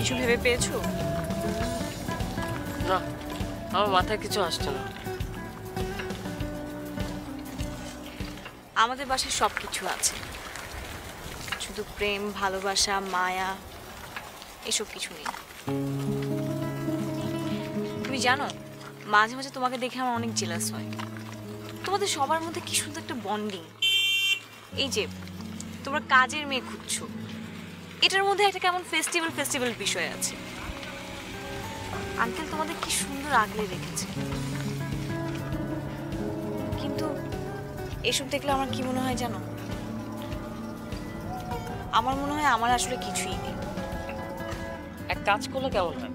কিছু ভেবে পেয়েছো? না, আমার মাথায় কিছু আসছে না। আমাদের বাসায় সব কিছু আছে, শুধু প্রেম, ভালোবাসা, মায়া এসব কিছু নেই। তুমি জানো, মাঝে মাঝে তোমাকে দেখে আমার অনেক জেলাস হয়। তোমাদের সবার মধ্যে কি সুন্দর একটা বন্ডিং। এই যে তোমরা কাজের মেয়ে খুঁজছো, এটার মধ্যে একটা কেমন ফেস্টিভ্যাল ফেস্টিভ্যাল বিষয় আছে। আঙ্কেল তোমাদের কি সুন্দর আগলে রেখেছে, কিন্তু এসব দেখলে আমার কি মনে হয় জানো? আমার মনে হয় আমার আসলে কিছুই নেই। এক কাজ করলে কেমন হয়?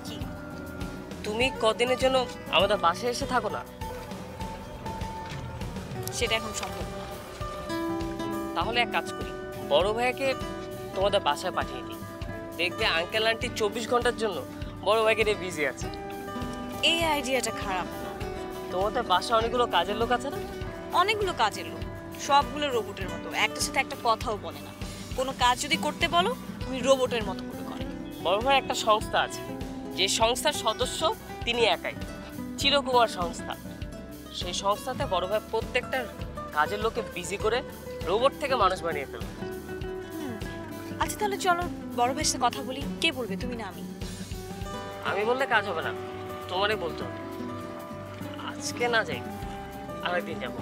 কি? তুমি কদিনের জন্য আমাদের বাসায় এসে থাকো না? সেটা এখন সম্ভব না। তাহলে এক কাজ করি, বড় ভাইকে তোমাদের বাসায় পাঠিয়ে দিই। দেখবে আঙ্কেল আন্টি 24 ঘন্টার জন্য বড় ভাইকে নিয়ে বিজি আছে। এই আইডিয়াটা খারাপ না। তোমাদের বাসায় অনেকগুলো কাজের লোক আছে না? অনেকগুলো কাজের লোক, সবগুলো রোবটের মতো, একটার সাথে একটা কথাও বলে না। কোনো কাজ যদি করতে বলো, তুমি রোবটের মতো করে করে। বড় ভাই একটা সংস্থা আছে, যে সংস্থার সদস্য তিনি একাই, চিরকুমার সংস্থা। সেই সংস্থাতে বড় ভাই প্রত্যেকটা কাজের লোকে বিজি করে রোবট থেকে মানুষ বানিয়ে ফেলবে। আচ্ছা তাহলে চলো বড় ভাইয়ের সাথে কথা বলি। কে বলবে, তুমি না আমি? আমি বললে কাজ হবে না, তোমারই বলতে হবে। আজকে না যাই, আরেকদিন যাবো।